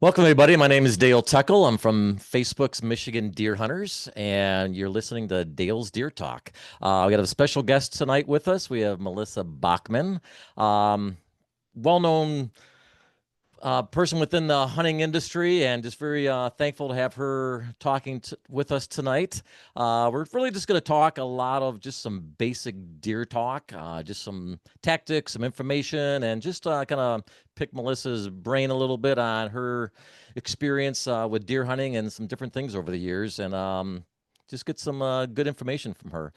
Welcome, everybody. My name is Dale Tuckle. I'm from Facebook's Michigan Deer Hunters, and you're listening to Dale's Deer Talk. We got a special guest tonight with us. We have Melissa Bachman, um, well-known person within the hunting industry, and just very thankful to have her talking with us tonight. We're really just going to talk a lot of just some basic deer talk, just some tactics, some information, and just kind of pick Melissa's brain a little bit on her experience with deer hunting and some different things over the years. And just get some good information from her.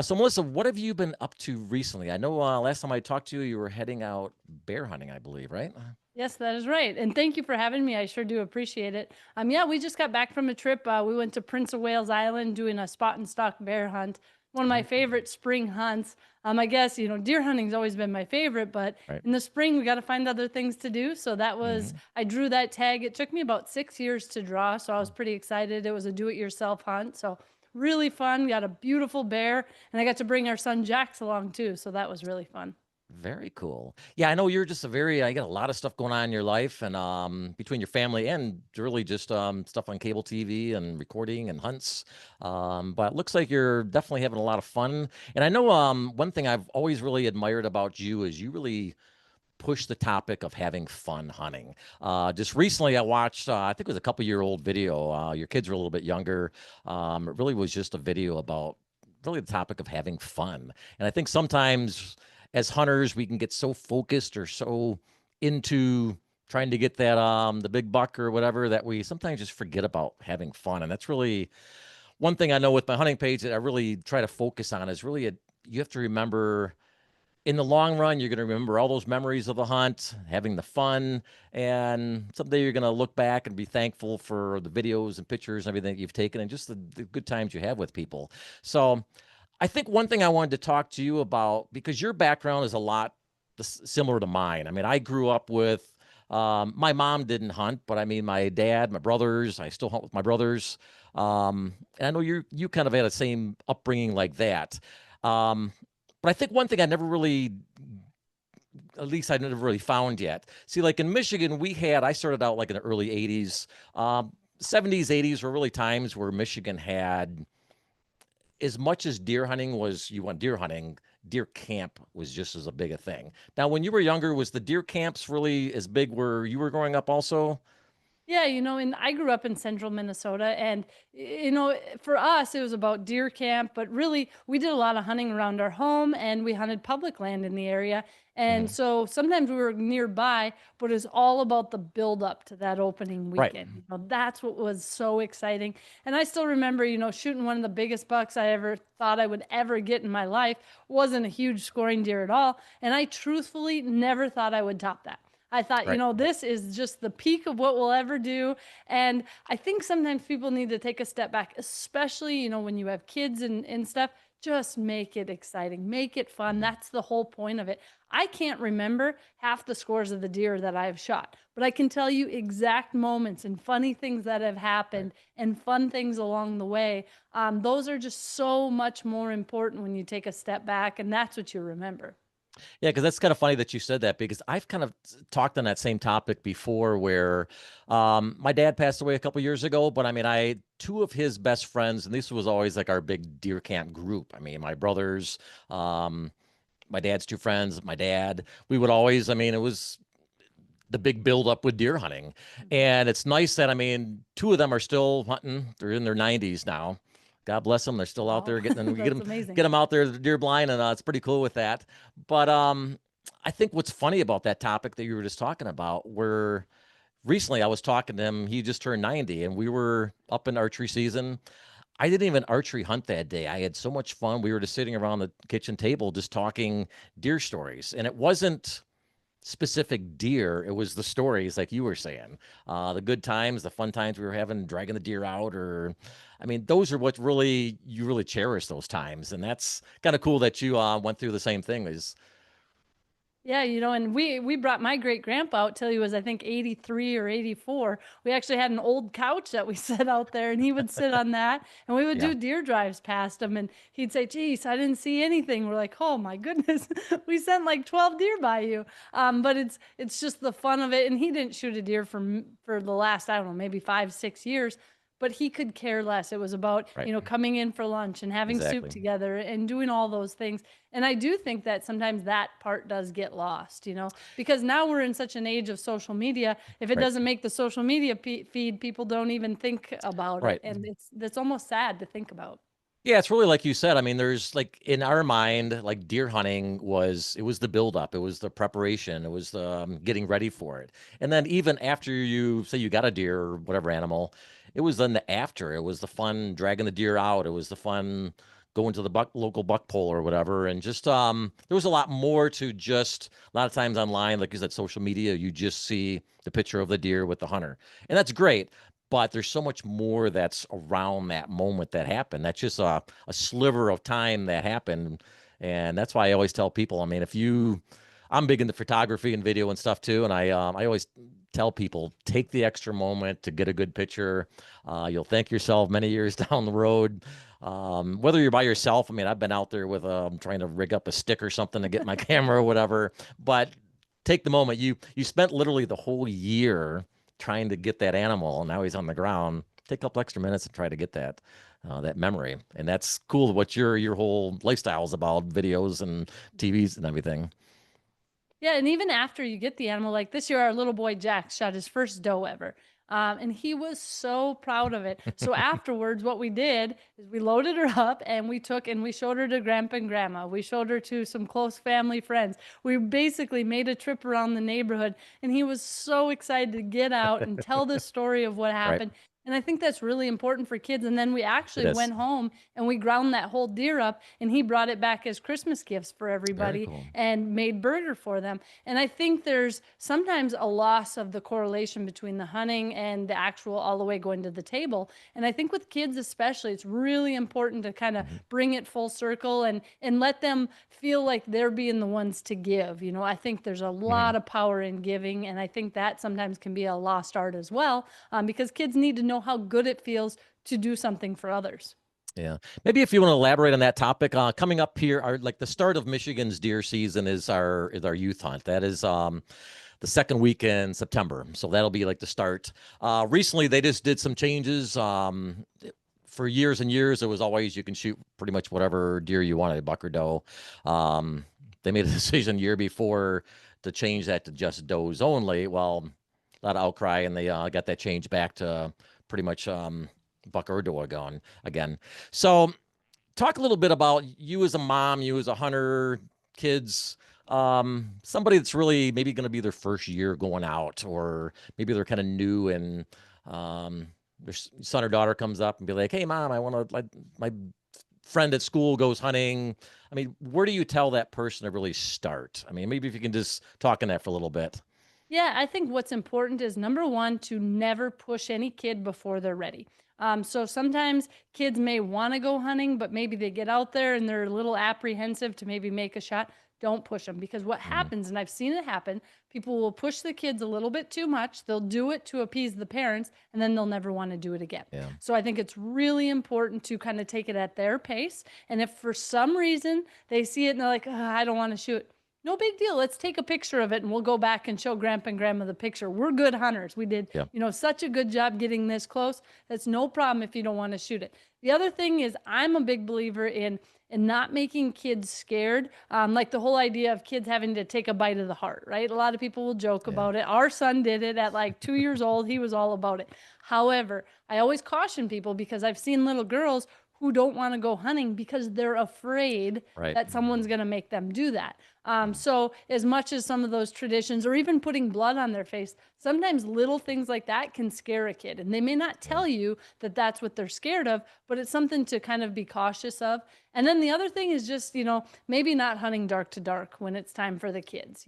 So, Melissa, what have you been up to recently? I know last time I talked to you, you were heading out bear hunting, I believe, right? Yes, that is right. And thank you for having me. I sure do appreciate it. Yeah, we just got back from a trip. We went to Prince of Wales Island doing a spot and stalk bear hunt. One of my Very cool. favorite spring hunts. I guess, deer hunting's always been my favorite, but Right. in the spring we got to find other things to do. So Hmm. I drew that tag. It took me about 6 years to draw. So I was pretty excited. It was a do-it-yourself hunt. So really fun. Got a beautiful bear, and I got to bring our son Jax along too. So that was really fun. Very cool. Yeah, I know you're just you got a lot of stuff going on in your life and between your family and really just stuff on cable TV and recording and hunts. But it looks like you're definitely having a lot of fun. And I know one thing I've always really admired about you is you really push the topic of having fun hunting. Just recently, I watched, I think it was a couple-year-old video. Your kids were a little bit younger. It really was just a video about really the topic of having fun. And I think sometimes as hunters, we can get so focused or so into trying to get that the big buck or whatever that we sometimes just forget about having fun. And that's really one thing I know with my hunting page that I really try to focus on is really you have to remember in the long run, you're going to remember all those memories of the hunt, having the fun, and someday you're going to look back and be thankful for the videos and pictures and everything that you've taken and just the good times you have with people. So, I think one thing I wanted to talk to you about, because your background is a lot similar to mine. I mean, I grew up with, my mom didn't hunt, but I mean, my dad, my brothers, I still hunt with my brothers. And I know you kind of had the same upbringing like that. Um, but I think one thing I never really, at least I never really found yet. See, like in Michigan, I started out like in the early 80s. 70s, 80s were really times where Michigan had, as much as deer hunting was, you went deer hunting, deer camp was just as a big a thing. Now, when you were younger, was the deer camps really as big where you were growing up also? Yeah, and I grew up in central Minnesota, and for us, it was about deer camp, but really, we did a lot of hunting around our home, and we hunted public land in the area. And Mhm. so sometimes we were nearby, but it's all about the build up to that opening Right. weekend. That's what was so exciting. And I still remember, shooting one of the biggest bucks I ever thought I would ever get in my life. Wasn't a huge scoring deer at all. And I truthfully never thought I would top that. I thought, Right. this is just the peak of what we'll ever do. And I think sometimes people need to take a step back, especially, when you have kids and stuff. Just make it exciting, make it fun. Mhm. That's the whole point of it. I can't remember half the scores of the deer that I've shot, but I can tell you exact moments and funny things that have Right. happened and fun things along the way. Those are just so much more important when you take a step back, and that's what you remember. Yeah, because that's kind of funny that you said that because I've kind of talked on that same topic before where my dad passed away a couple years ago, but I mean, two of his best friends, and this was always like our big deer camp group. I mean, my brothers, um, my dad's two friends, my dad, we would always, I mean, it was the big build up with deer hunting. Mhm. And it's nice that, I mean, two of them are still hunting. They're in their 90s now. God bless them. They're still out Wow, there getting, we that's amazing. get them out there deer blind, and it's pretty cool with that. But I think what's funny about that topic that you were just talking about, where recently I was talking to him, he just turned 90, and we were up in archery season. I didn't even archery hunt that day. I had so much fun. We were just sitting around the kitchen table just talking deer stories, and it wasn't specific deer. It was the stories, like you were saying, the good times, the fun times we were having, dragging the deer out, or, I mean, those are what really you really cherish those times, and that's kind of cool that you went through the same thing. Is Yeah, and we brought my great grandpa out till he was, I think, 83 or 84. We actually had an old couch that we set out there, and he would sit on that, and we would Yeah. do deer drives past him, and he'd say, "Geez, I didn't see anything." We're like, "Oh my goodness, we sent like 12 deer by you." But it's just the fun of it, and he didn't shoot a deer for the last, I don't know, maybe 5, 6 years. But he could care less. It was about, Right. coming in for lunch and having soup Exactly. together and doing all those things. And I do think that sometimes that part does get lost, because now we're in such an age of social media. If it Right. doesn't make the social media feed, people don't even think about it. Right. And that's almost sad to think about. Yeah, it's really like you said. I mean, there's like in our mind, like deer hunting was the buildup, it was the preparation, it was the getting ready for it. And then even after you say you got a deer or whatever animal, it was then the after. It was the fun dragging the deer out. It was the fun going to the local buck pole or whatever. And just there was a lot more to just a lot of times online, like you said, social media, you just see the picture of the deer with the hunter. And that's great. But there's so much more that's around that moment that happened. That's just a sliver of time that happened. And that's why I always tell people, I mean, I'm big into photography and video and stuff too. And I always tell people, take the extra moment to get a good picture. You'll thank yourself many years down the road. Whether you're by yourself, I mean, I've been out there with trying to rig up a stick or something to get my camera or whatever. But take the moment. You spent literally the whole year trying to get that animal, and now he's on the ground. Take a couple extra minutes and try to get that memory, and that's cool. What your whole lifestyle is about, videos and TVs and everything. Yeah, and even after you get the animal, like this year, our little boy Jack shot his first doe ever. And he was so proud of it. So afterwards, what we did is we loaded her up and we took and we showed her to grandpa and grandma. We showed her to some close family friends. We basically made a trip around the neighborhood, and he was so excited to get out and tell the story of what Right, happened. And I think that's really important for kids. And then we it actually is went home and we ground that whole deer up, and he brought it back as Christmas gifts for very everybody cool. and made burger for them. And I think there's sometimes a loss of the correlation between the hunting and the actual all the way going to the table. And I think with kids especially, it's really important to kind of Mhm. bring it full circle and let them feel like they're being the ones to give. I think there's a Mhm. lot of power in giving, and I think that sometimes can be a lost art as well, because kids need to know how good it feels to do something for others. Yeah. Maybe if you want to elaborate on that topic, coming up here are like the start of Michigan's deer season is our youth hunt. That is the second week in September. So that'll be like the start. Recently they just did some changes. For years and years, it was always you can shoot pretty much whatever deer you wanted, buck or doe. They made a decision year before to change that to just does only. Well, a lot of outcry, and they got that changed back to pretty much buck or doe again. So, talk a little bit about you as a mom, you as a hunter, kids, somebody that's really maybe going to be their first year going out, or maybe they're kind of new, and their son or daughter comes up and be like, "Hey, mom, I want to, like, my friend at school goes hunting." I mean, where do you tell that person to really start? I mean, maybe if you can just talk on that for a little bit. Yeah, I think what's important is number one, to never push any kid before they're ready. So sometimes kids may want to go hunting, but maybe they get out there and they're a little apprehensive to maybe make a shot. Don't push them, because what Mhm. happens, and I've seen it happen, people will push the kids a little bit too much. They'll do it to appease the parents, and then they'll never want to do it again. Yeah. So I think it's really important to kind of take it at their pace. And if for some reason they see it and they're like, "Ugh, I don't want to shoot," no big deal. Let's take a picture of it and we'll go back and show grandpa and grandma the picture. We're good hunters. We did, Yeah. such a good job getting this close. That's no problem if you don't want to shoot it. The other thing is, I'm a big believer in not making kids scared. Like the whole idea of kids having to take a bite of the heart, right? A lot of people will joke Yeah. about it. Our son did it at like 2 years old. He was all about it. However, I always caution people, because I've seen little girls who don't want to go hunting because they're afraid Right. that someone's going to make them do that. Mhm. So as much as some of those traditions, or even putting blood on their face, sometimes little things like that can scare a kid. And they may not Yeah. tell you that that's what they're scared of, but it's something to kind of be cautious of. And then the other thing is just, maybe not hunting dark to dark when it's time for the kids,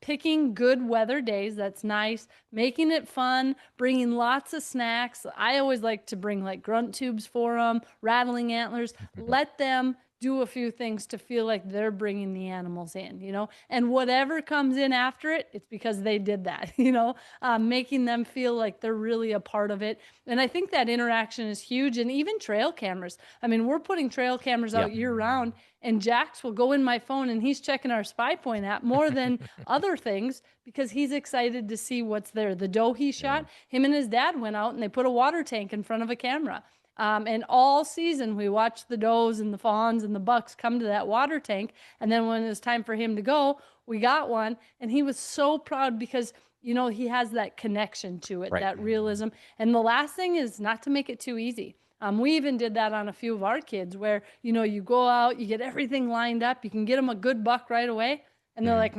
picking good weather days that's nice, making it fun, bringing lots of snacks. I always like to bring like grunt tubes for them, rattling antlers. Let them do a few things to feel like they're bringing the animals in, and whatever comes in after it, it's because they did that, making them feel like they're really a part of it. And I think that interaction is huge. And even trail cameras. I mean, we're putting trail cameras Yeah. out year round, and Jax will go in my phone and he's checking our spy point app more than other things because he's excited to see what's there. The doe he Yeah. shot, him and his dad went out and they put a water tank in front of a camera. And all season we watched the does and the fawns and the bucks come to that water tank. And then when it was time for him to go, we got one. And he was so proud because, he has that connection to it, Right. that realism. And the last thing is not to make it too easy. We even did that on a few of our kids where, you go out, you get everything lined up, you can get them a good buck right away. And they're like,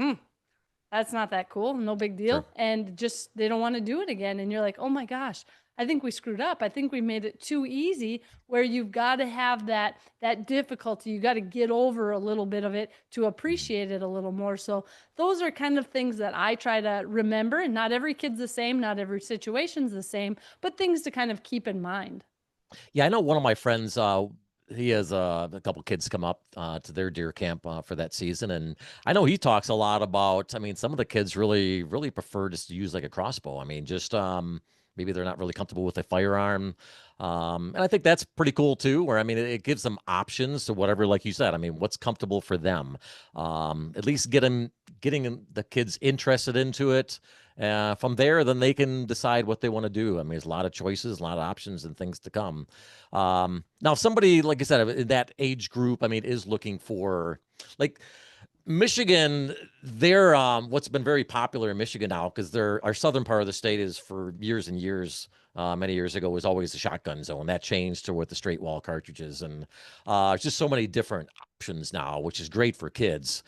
that's not that cool. No big deal. Sure. And just, they don't want to do it again. And you're like, oh my gosh, I think we screwed up. I think we made it too easy where you've got to have that difficulty. You got to get over a little bit of it to appreciate it a little more. So those are kind of things that I try to remember. And not every kid's the same. Not every situation's the same, but things to kind of keep in mind. Yeah, I know one of my friends, he has a couple kids come up to their deer camp for that season. And I know he talks a lot about, I mean, some of the kids really, really prefer just to use like a crossbow. I mean, just maybe they're not really comfortable with a firearm. And I think that's pretty cool too, where I mean, it gives them options to whatever, like you said, I mean, what's comfortable for them. At least getting the kids interested into it. From there, then they can decide what they want to do. I mean, there's a lot of choices, a lot of options, and things to come. Now, if somebody, like I said, in that age group, I mean, is looking for like Michigan, they're what's been very popular in Michigan now, because our southern part of the state is for years and years. Many years ago was always the shotgun zone. That changed to with the straight wall cartridges, and it's just so many different options now, which is great for kids.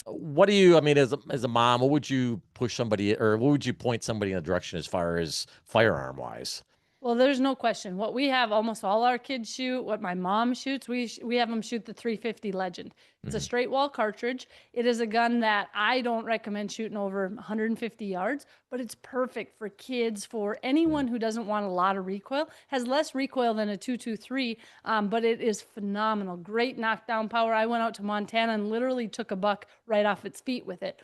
What do you, I mean, as a mom, what would you push somebody, or what would you point somebody in a direction as far as firearm wise? Well, there's no question. What we have almost all our kids shoot, what my mom shoots, we have them shoot the 350 Legend. It's a straight wall cartridge. It is a gun that I don't recommend shooting over 150 yards, but it's perfect for kids, for anyone who doesn't want a lot of recoil. Has less recoil than a 223, but it is phenomenal. Great knockdown power. I went out to Montana and literally took a buck right off its feet with it.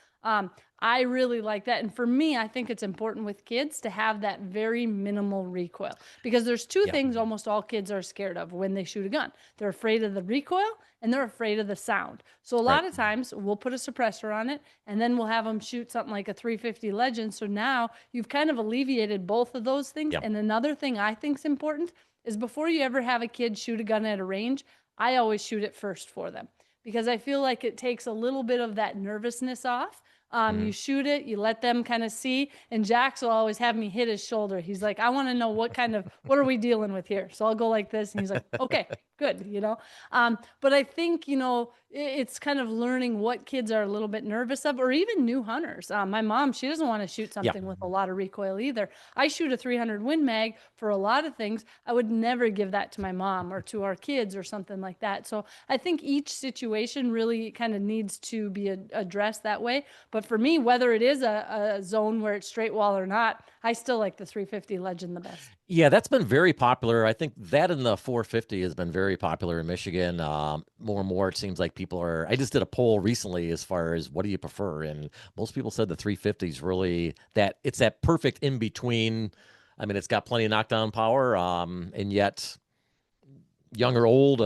I really like that. And for me, I think it's important with kids to have that very minimal recoil, because there's two Yeah. things almost all kids are scared of when they shoot a gun. They're afraid of the recoil and they're afraid of the sound. So a Right. lot of times we'll put a suppressor on it and then we'll have them shoot something like a 350 Legend. So now you've kind of alleviated both of those things. Yeah. And another thing I think is important is before you ever have a kid shoot a gun at a range, I always shoot it first for them, because I feel like it takes a little bit of that nervousness off. You shoot it, you let them kind of see, and Jax will always have me hit his shoulder. He's like, I want to know what are we dealing with here? So I'll go like this, and he's like, okay, good, But I think, it's kind of learning what kids are a little bit nervous of, or even new hunters. My mom, she doesn't want to shoot Yeah. something with a lot of recoil either. I shoot a 300 Win Mag for a lot of things. I would never give that to my mom or to our kids or something like that. So I think each situation really kind of needs to be addressed that way. But for me, whether it is a zone where it's straight wall or not, I still like the 350 Legend the best. Yeah, that's been very popular. I think that and the 450 has been very popular in Michigan. More and more, it seems like people are. I just did a poll recently as far as what do you prefer, and most people said the 350 is really that. It's that perfect in between. I mean, it's got plenty of knockdown power, and yet young or old,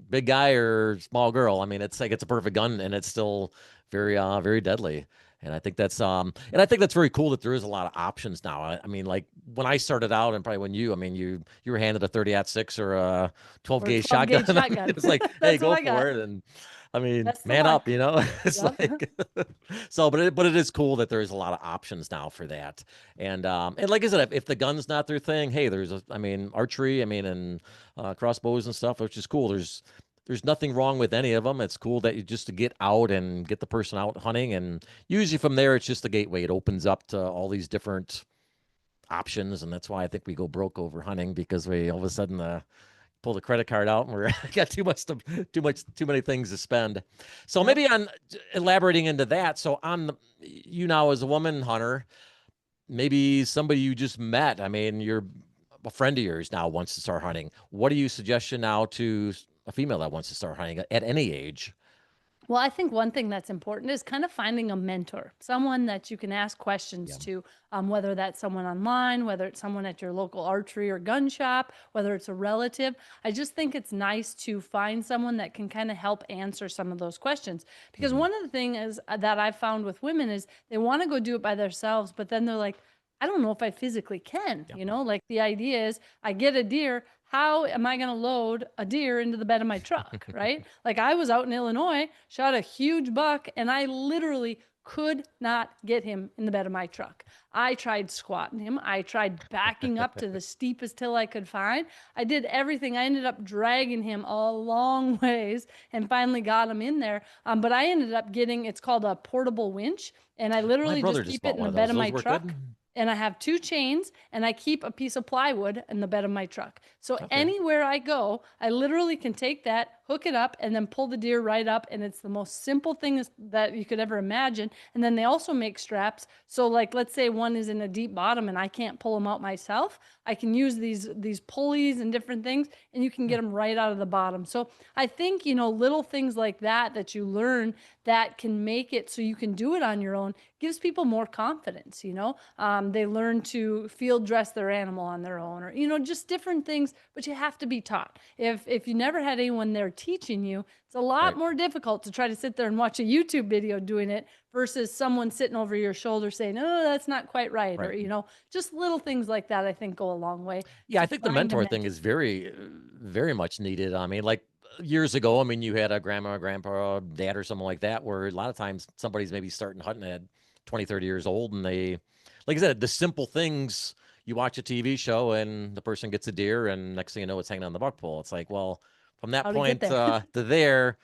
big guy or small girl. I mean, it's like it's a perfect gun, and it's still very deadly. And I think that's very cool that there is a lot of options now. I mean, like when I started out, and probably when I mean, you were handed a 30-06 or a 12 Or a gauge 12 gauge shotgun. shotgun. It's like, hey, That's what go I got. for it. And I mean, That's the man one. up, It's Yep. like so, but it is cool that there's a lot of options now for that. And like I said, if the gun's not their thing, hey, I mean, archery, I mean, and crossbows and stuff, which is cool. There's nothing wrong with any of them. It's cool that you just to get out and get the person out hunting, and usually from there it's just the gateway. It opens up to all these different options, and that's why I think we go broke over hunting, because we all of a sudden pull the credit card out and we're got too many things to spend. So Yep. maybe on elaborating into that. So you now as a woman hunter, maybe somebody you just met. I mean, you're a friend of yours now wants to start hunting. What do you suggest now to a female that wants to start hunting at any age? Well, I think one thing that's important is kind of finding a mentor, someone that you can ask questions Yeah. to, whether that's someone online, whether it's someone at your local archery or gun shop, whether it's a relative. I just think it's nice to find someone that can kind of help answer some of those questions. Because Hmm. one of the things that I've found with women is they want to go do it by themselves, but then they're like, I don't know if I physically can, Yeah. like the idea is I get a deer. How am I going to load a deer into the bed of my truck? Right. Like I was out in Illinois, shot a huge buck, and I literally could not get him in the bed of my truck. I tried squatting him. I tried backing up to the steepest hill I could find. I did everything. I ended up dragging him a long ways and finally got him in there. But I ended up getting, it's called a portable winch. And I My literally brother just just keep it bought in one the of bed those. of Those my work good? truck, and I have two chains, and I keep a piece of plywood in the bed of my truck. So Okay. anywhere I go, I literally can take that, hook it up, and then pull the deer right up. And it's the most simple thing that you could ever imagine. And then they also make straps. So like, let's say one is in a deep bottom and I can't pull them out myself. I can use these pulleys and different things, and you can get them right out of the bottom. So I think, little things like that you learn that can make it so you can do it on your own gives people more confidence. They learn to field dress their animal on their own, or just different things, but you have to be taught. If you never had anyone there teaching you, it's a lot Right. more difficult to try to sit there and watch a YouTube video doing it versus someone sitting over your shoulder saying, oh, that's not quite right, or Right. just little things like that I think go a long way Yeah, I to think the find a mentor thing mentor. is very much needed. I mean, like years ago, I mean, you had a grandma, grandpa, dad, or something like that, where a lot of times somebody's maybe starting hunting at 20, 30 years old, and they, like I said, the simple things. You watch a TV show, and the person gets a deer, and next thing you know, it's hanging on the buck pole. It's like, well, from that How to get point there. to there,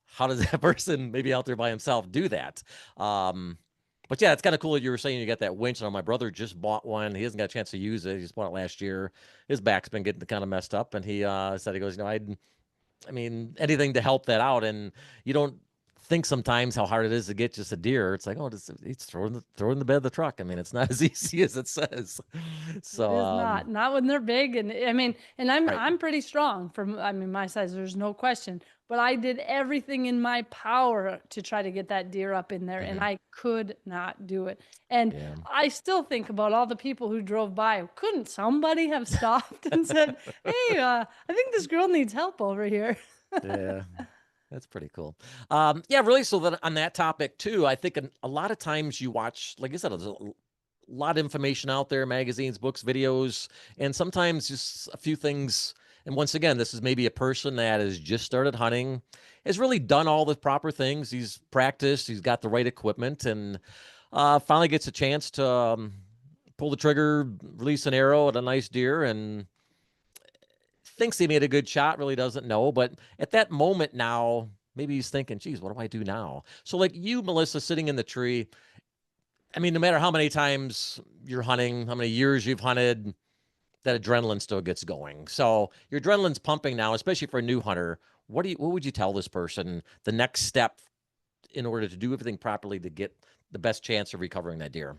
how does that person maybe out there by himself do that? But yeah, it's kind of cool that you were saying you got that winch. My brother just bought one. He hasn't got a chance to use it. He just bought it last year. His back's been getting kind of messed up, and he said he goes, I mean, anything to help that out. And you don't think sometimes how hard it is to get just a deer. It's like, oh, it's throw in the bed of the truck. I mean, it's not as easy as it says. It So is not when they're big, and I mean, and I'm right. I'm pretty strong from, I mean, my size, there's no question. But I did everything in my power to try to get that deer up in there, and Hmm. I could not do it. And Yeah. I still think about all the people who drove by. Couldn't somebody have stopped and said, "Hey, I think this girl needs help over here." Yeah. That's pretty cool. Yeah, really. So that on that topic too, I think a lot of times you watch, like I said, there's a lot of information out there, magazines, books, videos, and sometimes just a few things. And once again, this is maybe a person that has just started hunting, has really done all the proper things. He's practiced, he's got the right equipment, and finally gets a chance to pull the trigger, release an arrow at a nice deer, and thinks he made a good shot, really doesn't know. But at that moment now, maybe he's thinking, geez, what do I do now? So, like you, Melissa, sitting in the tree, I mean, no matter how many times you're hunting, how many years you've hunted, that adrenaline still gets going. So your adrenaline's pumping now, especially for a new hunter. What would you tell this person the next step in order to do everything properly to get the best chance of recovering that deer?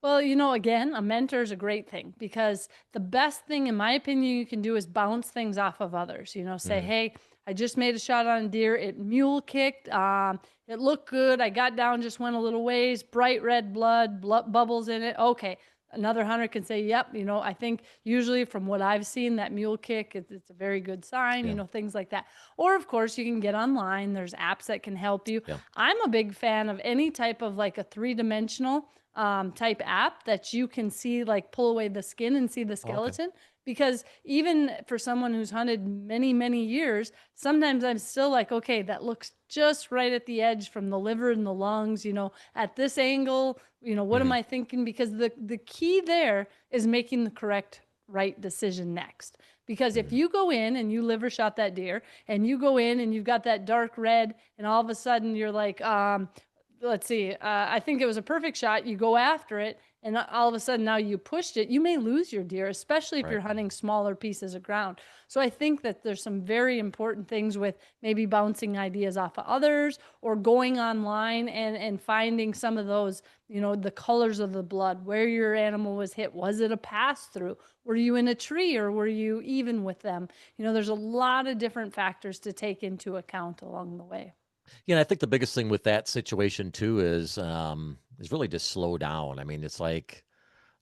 Well, again, a mentor is a great thing because the best thing, in my opinion, you can do is bounce things off of others. Say, Hmm. hey, I just made a shot on a deer. It mule kicked. It looked good. I got down, just went a little ways, bright red blood, bubbles in it. Okay. Another hunter can say, yep, I think usually from what I've seen, that mule kick, it's a very good sign, Yeah. things like that. Or, of course, you can get online. There's apps that can help you. Yeah. I'm a big fan of any type of like a three-dimensional type app that you can see, like pull away the skin and see the Oh, okay. skeleton. Because even for someone who's hunted many, many years, sometimes I'm still like, okay, that looks just right at the edge from the liver and the lungs, at this angle, what am Hmm. I thinking? Because the key there is making the correct right decision next. Because if Hmm. you go in and you liver shot that deer and you go in and you've got that dark red and all of a sudden you're like, let's see, I think it was a perfect shot. You go after it, and all of a sudden now you pushed it. You may lose your deer, especially if Right. you're hunting smaller pieces of ground. So I think that there's some very important things with maybe bouncing ideas off of others or going online and finding some of those, the colors of the blood, where your animal was hit. Was it a pass through? Were you in a tree or were you even with them? There's a lot of different factors to take into account along the way. Yeah, and I think the biggest thing with that situation too is really just slow down. I mean, it's like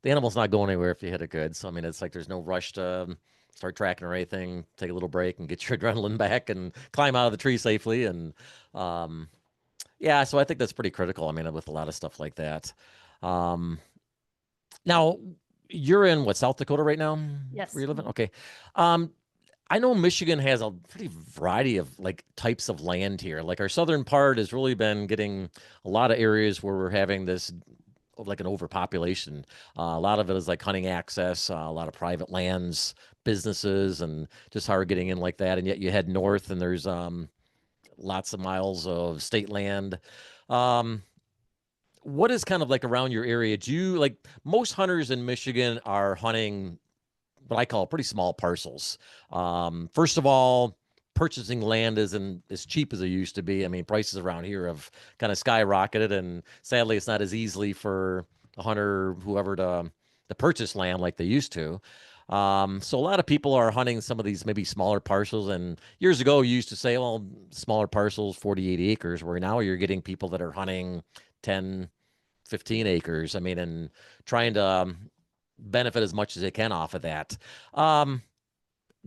the animal's not going anywhere if you hit it good. So I mean, it's like there's no rush to start tracking or anything. Take a little break and get your adrenaline back and climb out of the tree safely. And um, yeah, so I think that's pretty critical. I mean, with a lot of stuff like that. Um, Now you're in what, South Dakota right now? Where Yes. you living? Okay. Um, I know Michigan has a pretty variety of like types of land here. Like our southern part has really been getting a lot of areas where we're having this like an overpopulation. A lot of it is like hunting access, a lot of private lands, businesses, and just hard getting in like that. And yet you head north and there's lots of miles of state land. Um, what is kind of like around your area? Do you like most hunters in Michigan are hunting what I call pretty small parcels? First of all, purchasing land isn't as cheap as it used to be. I mean, prices around here have kind of skyrocketed, and sadly, it's not as easily for a hunter, whoever, to purchase land like they used to. So a lot of people are hunting some of these maybe smaller parcels. And years ago, you used to say, well, smaller parcels, 40, 80 acres, where now you're getting people that are hunting 10, 15 acres. I mean, and trying to benefit as much as they can off of that. Um,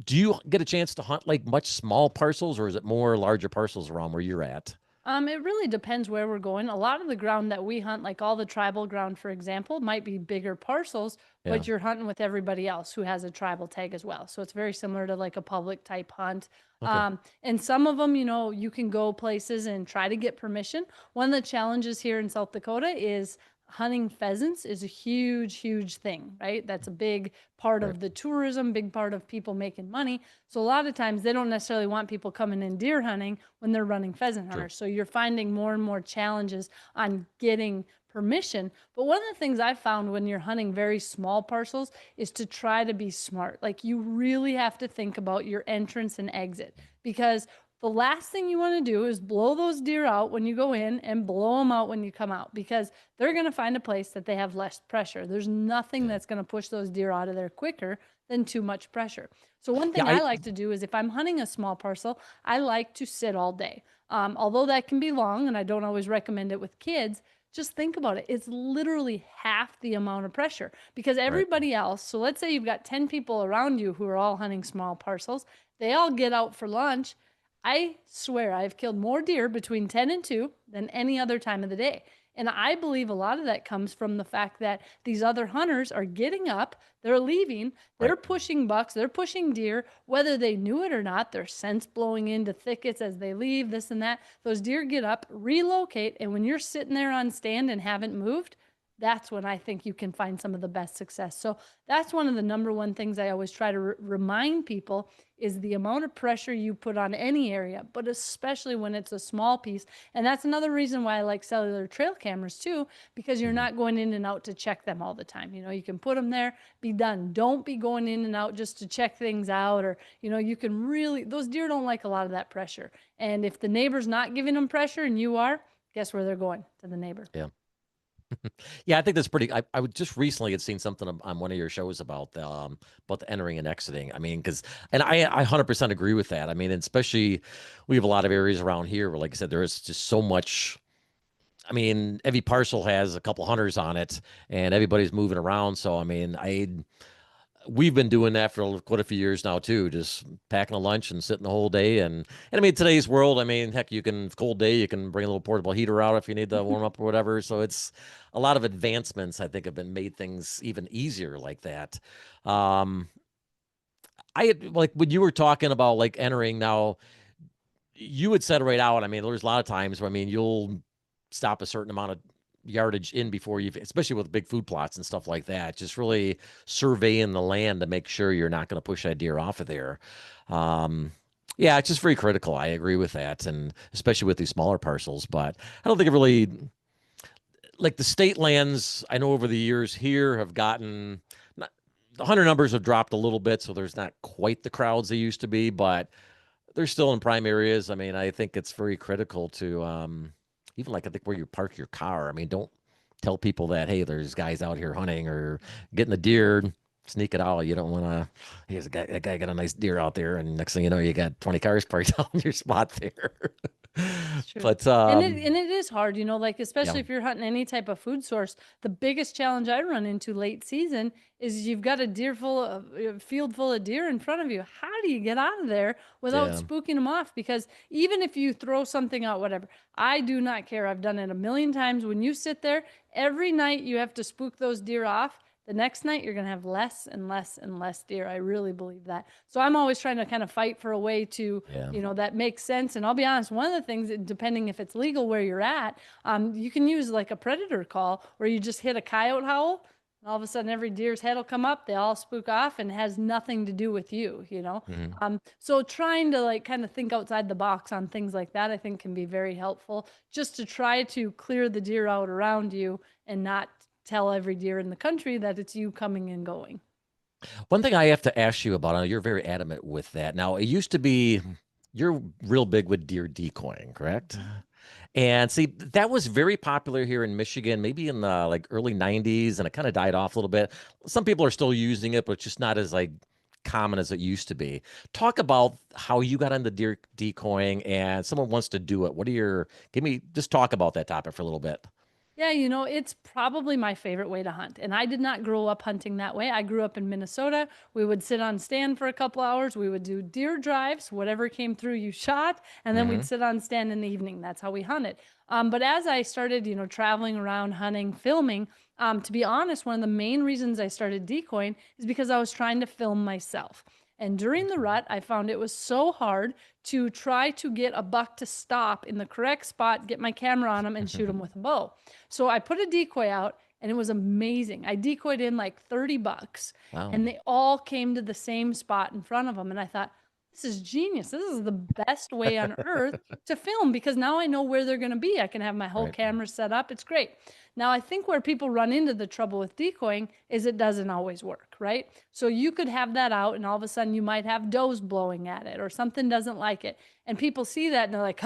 do you get a chance to hunt like much small parcels, or is it more larger parcels around where you're at? It really depends where we're going. A lot of the ground that we hunt, like all the tribal ground, for example, might be bigger parcels, Yeah. but you're hunting with everybody else who has a tribal tag as well. So it's very similar to like a public type hunt. Okay. And some of them, you can go places and try to get permission. One of the challenges here in South Dakota is hunting pheasants is a huge, huge thing, right? That's a big part Right. of the tourism, big part of people making money. So a lot of times they don't necessarily want people coming in deer hunting when they're running pheasant True. hunters. So you're finding more and more challenges on getting permission. But one of the things I found when you're hunting very small parcels is to try to be smart. Like you really have to think about your entrance and exit because the last thing you want to do is blow those deer out when you go in and blow them out when you come out because they're going to find a place that they have less pressure. There's nothing Yeah. that's going to push those deer out of there quicker than too much pressure. So one Yeah. thing I like to do is if I'm hunting a small parcel, I like to sit all day. Although that can be long and I don't always recommend it with kids, just think about it. It's literally half the amount of pressure because Right. everybody else, so let's say you've got 10 people around you who are all hunting small parcels, they all get out for lunch. I swear I've killed more deer between 10 and 2 than any other time of the day. And I believe a lot of that comes from the fact that these other hunters are getting up, they're leaving, they're Right. pushing bucks, they're pushing deer, whether they knew it or not. Their scents blowing into thickets as they leave, this and that. Those deer get up, relocate, and when you're sitting there on stand and haven't moved, that's when I think you can find some of the best success. So that's one of the number one things I always try to remind people is the amount of pressure you put on any area, but especially when it's a small piece. And that's another reason why I like cellular trail cameras too, because you're Mhm. not going in and out to check them all the time. You can put them there, be done. Don't be going in and out just to check things out, or, you can really, those deer don't like a lot of that pressure. And if the neighbor's not giving them pressure and you are, guess where they're going? To the neighbor. Yeah. Yeah, I think that's pretty. I would just recently had seen something on one of your shows about the entering and exiting. I mean, because and I 100% agree with that. I mean, especially we have a lot of areas around here where, like I said, there is just so much. I mean, every parcel has a couple hunters on it, and everybody's moving around. So I mean, I we've been doing that for quite a few years now too, just packing a lunch and sitting the whole day. And I mean, today's world, I mean, heck, you can cold day, you can bring a little portable heater out if you need to warm up or whatever. So it's a lot of advancements, I think, have been made things even easier like that. Um, I had, like when you were talking about like entering now, you would set it right out. I mean, there's a lot of times where I mean, you'll stop a certain amount of yardage in before you, especially with big food plots and stuff like that. Just really surveying the land to make sure you're not going to push that deer off of there. Um, yeah, it's just very critical. I agree with that, and especially with these smaller parcels. But I don't think it really. like the state lands, I know over the years here have gotten not, the hunter numbers have dropped a little bit, so there's not quite the crowds they used to be, but they're still in prime areas. I mean, I think it's very critical to even like I think where you park your car. I mean, don't tell people that hey, there's guys out here hunting or getting the deer. Sneak it out. You don't want to. Here's a guy. That guy got a nice deer out there, and next thing you know, you got 20 cars parked on your spot there. It's true. But And it is hard, like yeah, especially if you're hunting any type of food source. The biggest challenge I run into late season is you've got a field full of deer in front of you. How do you get out of there without yeah. spooking them off? Because even if you throw something out, whatever, I do not care. I've done it a million times. When you sit there, every night you have to spook those deer off. The next night you're going to have less and less and less deer. I really believe that. So I'm always trying to kind of fight for a way to, Yeah. that makes sense. And I'll be honest, one of the things, depending if it's legal where you're at, you can use like a predator call where you just hit a coyote howl. And all of a sudden every deer's head will come up. They all spook off and it has nothing to do with you. Mhm. So trying to like kind of think outside the box on things like that, I think can be very helpful just to try to clear the deer out around you and not tell every deer in the country that it's you coming and going. One thing I have to ask you about, I know you're very adamant with that. Now, it used to be you're real big with deer decoying, correct? And see, that was very popular here in Michigan, maybe in the like early 90s, and it kind of died off a little bit. Some people are still using it, but it's just not as like common as it used to be. Talk about how you got into deer decoying and someone wants to do it. What are your, give me, just talk about that topic for a little bit. Yeah, it's probably my favorite way to hunt. And I did not grow up hunting that way. I grew up in Minnesota. We would sit on stand for a couple hours. We would do deer drives, whatever came through you shot, and then we'd Hmm. sit on stand in the evening. That's how we hunted. But as I started, traveling around, hunting, filming, to be honest, one of the main reasons I started decoying is because I was trying to film myself. And during the rut, I found it was so hard to try to get a buck to stop in the correct spot, get my camera on him, and shoot him with a bow. So I put a decoy out and it was amazing. I decoyed in like 30 bucks Wow. and they all came to the same spot in front of them. And I thought, this is genius. This is the best way on earth to film because now I know where they're going to be. I can have my whole Right. camera set up. It's great. Now, I think where people run into the trouble with decoying is it doesn't always work, right? So you could have that out and all of a sudden you might have does blowing at it or something doesn't like it. And people see that and they're like,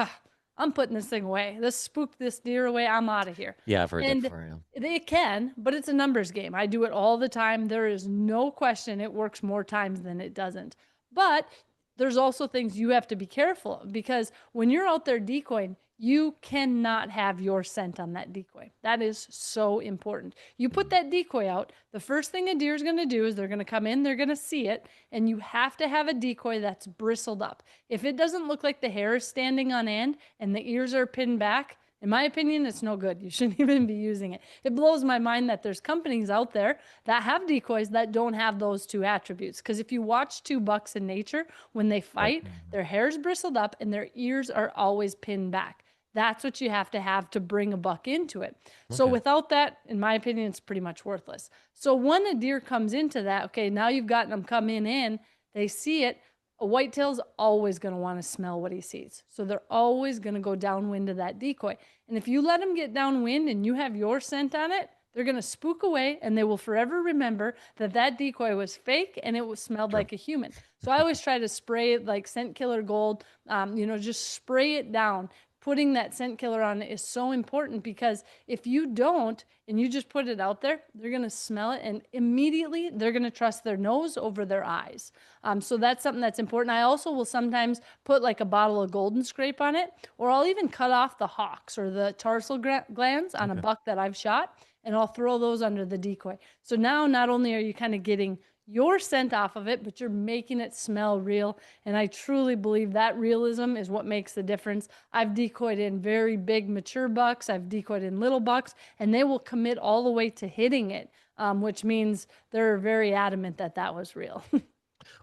I'm putting this thing away. This spooked this deer away. I'm out of here. Yeah, I've heard that And before. Yeah. they can, but it's a numbers game. I do it all the time. There is no question it works more times than it doesn't. But there's also things you have to be careful of because when you're out there decoying, you cannot have your scent on that decoy. That is so important. You put that decoy out, the first thing a deer is going to do is they're going to come in, they're going to see it, and you have to have a decoy that's bristled up. If it doesn't look like the hair is standing on end and the ears are pinned back, in my opinion, it's no good. You shouldn't even be using it. It blows my mind that there's companies out there that have decoys that don't have those two attributes. Because if you watch two bucks in nature, when they Right. fight, their hair's bristled up and their ears are always pinned back. That's what you have to bring a buck into it. So Okay. without that, in my opinion, it's pretty much worthless. So when a deer comes into that, okay, now you've gotten them coming in, they see it. A whitetail's always going to want to smell what he sees. So they're always going to go downwind of that decoy. And if you let them get downwind and you have your scent on it, they're going to spook away and they will forever remember that that decoy was fake and it was smelled True. like a human. So I always try to spray it like scent killer gold, just spray it down. Putting that scent killer on it is so important because if you don't and you just put it out there, they're going to smell it and immediately they're going to trust their nose over their eyes. So that's something that's important. I also will sometimes put like a bottle of golden scrape on it, or I'll even cut off the hocks or the tarsal glands on a Okay. buck that I've shot and I'll throw those under the decoy. So now not only are you kind of getting your scent off of it, but you're making it smell real. And I truly believe that realism is what makes the difference. I've decoyed in very big mature bucks, I've decoyed in little bucks, and they will commit all the way to hitting it, which means they're very adamant that that was real.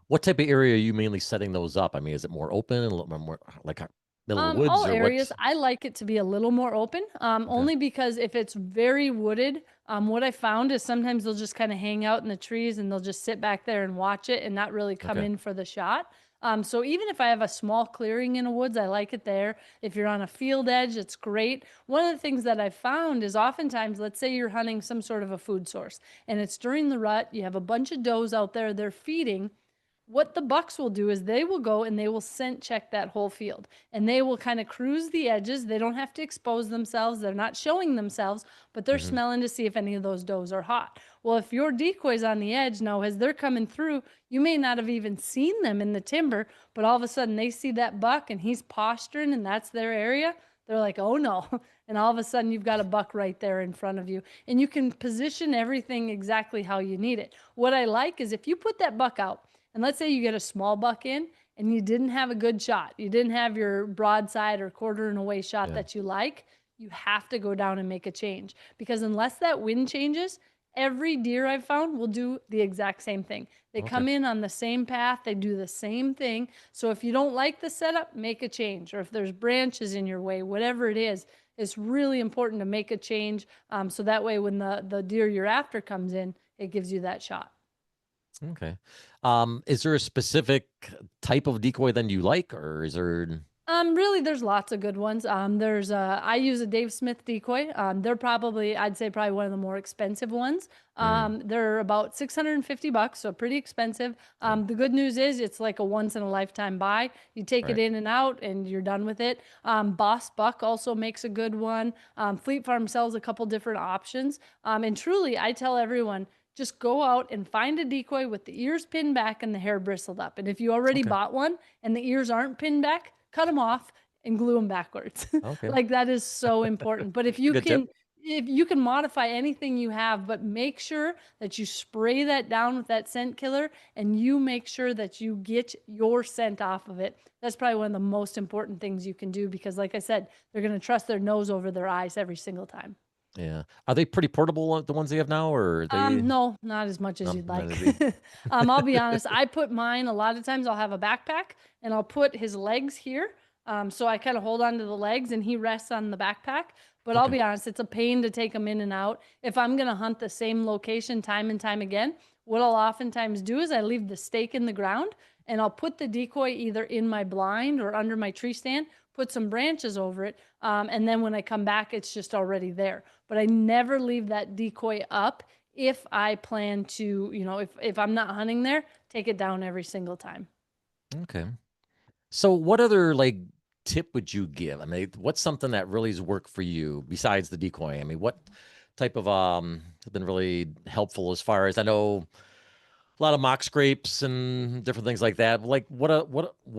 What type of area are you mainly setting those up? I mean, is it more open, a little bit more like middle of the woods, All or areas, what's I like it to be a little more open, okay? only because if it's very wooded, what I found is sometimes they'll just kind of hang out in the trees and they'll just sit back there and watch it and not really come Okay. in for the shot. So even if I have a small clearing in a woods, I like it there. If you're on a field edge, it's great. One of the things that I've found is oftentimes, let's say you're hunting some sort of a food source and it's during the rut, you have a bunch of does out there, they're feeding. What the bucks will do is they will go and they will scent check that whole field and they will kind of cruise the edges. They don't have to expose themselves. They're not showing themselves, but they're Hmm. smelling to see if any of those does are hot. Well, if your decoy's on the edge now, as they're coming through, you may not have even seen them in the timber, but all of a sudden they see that buck and he's posturing and that's their area. They're like, oh no. And all of a sudden you've got a buck right there in front of you. And you can position everything exactly how you need it. What I like is if you put that buck out, and let's say you get a small buck in and you didn't have a good shot, you didn't have your broadside or quarter and away shot Yeah. that you like, you have to go down and make a change. Because unless that wind changes, every deer I've found will do the exact same thing. They Okay. come in on the same path, they do the same thing. So if you don't like the setup, make a change. Or if there's branches in your way, whatever it is, it's really important to make a change. So that way, when the deer you're after comes in, it gives you that shot. Okay. Is there a specific type of decoy then you like, or is there? Really, there's lots of good ones. I use a Dave Smith decoy. They're probably, I'd say, probably one of the more expensive ones. Mm, They're about $650, so pretty expensive. yeah. The good news is it's like a once in a lifetime buy. You take it Right. in and out, and you're done with it. Boss Buck also makes a good one. Fleet Farm sells a couple different options. And truly, I tell everyone, just go out and find a decoy with the ears pinned back and the hair bristled up. And if you already Okay. bought one and the ears aren't pinned back, cut them off and glue them backwards. Okay. Like that is so important. But It's a good tip. if you can modify anything you have, but make sure that you spray that down with that scent killer and you make sure that you get your scent off of it. That's probably one of the most important things you can do because, like I said, they're going to trust their nose over their eyes every single time. Yeah. Are they pretty portable, the ones they have now, or are they No, not as much as you'd not like. as big? I'll be honest. I put mine a lot of times. I'll have a backpack and I'll put his legs here. So I kind of hold on to the legs and he rests on the backpack. But I'll Okay. be honest, it's a pain to take him in and out. If I'm gonna hunt the same location time and time again, what I'll oftentimes do is I leave the stake in the ground and I'll put the decoy either in my blind or under my tree stand, put some branches over it, and then when I come back, it's just already there. But I never leave that decoy up if I plan to, if I'm not hunting there, take it down every single time. Okay. So what other like tip would you give? I mean, what's something that really has worked for you besides the decoy? I mean, what type of have been really helpful as far as I know a lot of mock scrapes and different things like that. Like what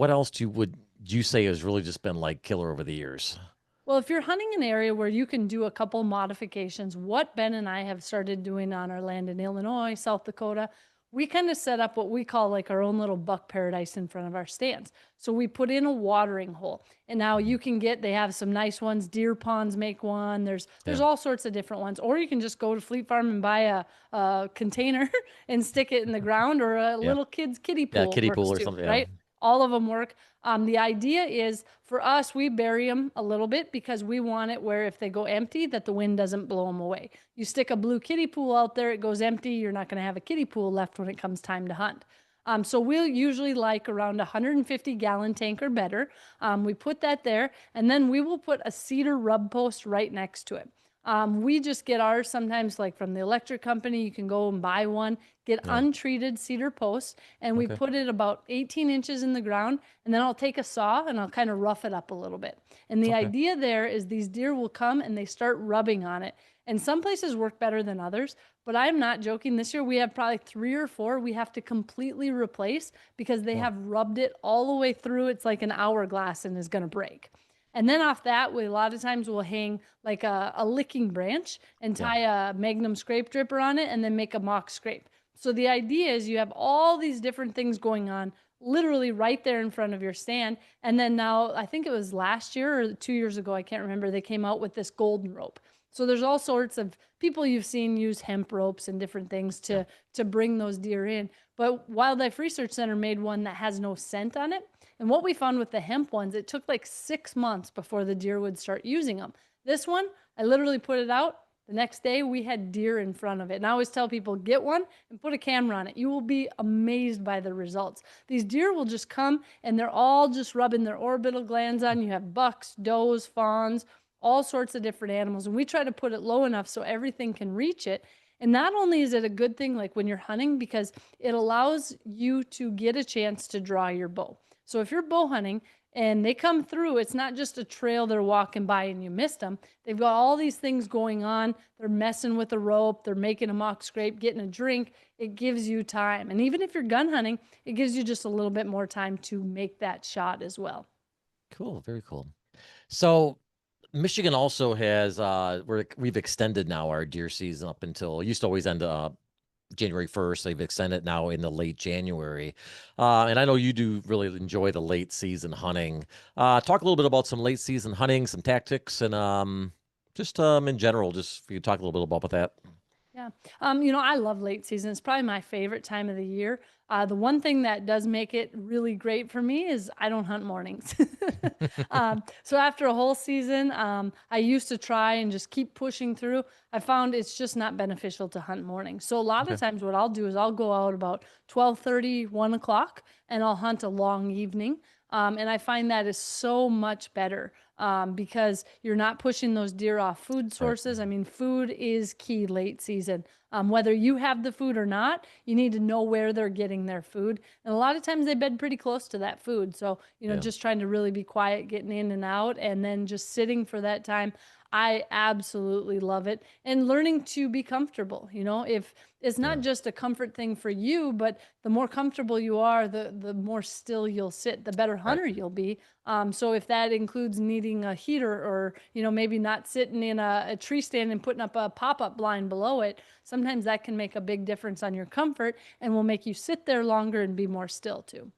else would you say has really just been like killer over the years? Well, if you're hunting an area where you can do a couple modifications, what Ben and I have started doing on our land in Illinois, South Dakota, we kind of set up what we call like our own little buck paradise in front of our stands. So we put in a watering hole. And now Mhm. you can get, they have some nice ones. Deer Ponds make one. There's Yeah. all sorts of different ones. Or you can just go to Fleet Farm and buy a container and stick it in the ground, or a Yeah. little kid's kiddie Yeah, pool kiddie works pool or too, something. Yeah. right? All of them work. The idea is for us, we bury them a little bit because we want it where if they go empty, that the wind doesn't blow them away. You stick a blue kiddie pool out there, it goes empty. You're not going to have a kiddie pool left when it comes time to hunt. So we'll usually like around 150-gallon tank or better. We put that there, and then we will put a cedar rub post right next to it. We just get ours sometimes, like from the electric company. You can go and buy one, get Yeah. untreated cedar posts, and we Okay. put it about 18 inches in the ground. And then I'll take a saw and I'll kind of rough it up a little bit. And the Okay. idea there is these deer will come and they start rubbing on it. And some places work better than others, but I'm not joking. This year we have probably 3 or 4 we have to completely replace because they Oh, have rubbed it all the way through. It's like an hourglass and is going to break. And then off that, we a lot of times we'll hang like a licking branch and yeah. tie a Magnum scrape dripper on it and then make a mock scrape. So the idea is you have all these different things going on literally right there in front of your stand. And then now, I think it was last year or 2 years ago, I can't remember, they came out with this golden rope. So there's all sorts of people you've seen use hemp ropes and different things Yeah. to bring those deer in. But Wildlife Research Center made one that has no scent on it. And what we found with the hemp ones, it took like 6 months before the deer would start using them. This one, I literally put it out. The next day we had deer in front of it. And I always tell people, get one and put a camera on it. You will be amazed by the results. These deer will just come and they're all just rubbing their orbital glands on. You have bucks, does, fawns, all sorts of different animals. And we try to put it low enough so everything can reach it. And not only is it a good thing, like when you're hunting, because it allows you to get a chance to draw your bow. So if you're bow hunting and they come through, it's not just a trail they're walking by and you missed them. They've got all these things going on. They're messing with the rope. They're making a mock scrape, getting a drink. It gives you time. And even if you're gun hunting, it gives you just a little bit more time to make that shot as well. Cool. Very cool. So Michigan also has we've extended now our deer season up until, it used to always end January 1st. They've extended now in the late January. And I know you do really enjoy the late season hunting. Talk a little bit about some late season hunting, some tactics, and just in general, just if you could talk a little bit about that. Yeah. I love late season. It's probably my favorite time of the year. The one thing that does make it really great for me is I don't hunt mornings. So after a whole season, I used to try and just keep pushing through. I found it's just not beneficial to hunt mornings. So a lot of times what I'll do is I'll go out about 12:30, 1 o'clock, and I'll hunt a long evening. And I find that is so much better because you're not pushing those deer off food sources. I mean, food is key late season. Whether you have the food or not, you need to know where they're getting their food. And a lot of times they bed pretty close to that food. So, just trying to really be quiet, getting in and out, and then just sitting for that time. I absolutely love it. And learning to be comfortable, if it's not just a comfort thing for you, but the more comfortable you are, the more still you'll sit, the better hunter you'll be. So if that includes needing a heater or, maybe not sitting in a tree stand and putting up a pop-up blind below it, sometimes that can make a big difference on your comfort and will make you sit there longer and be more still too.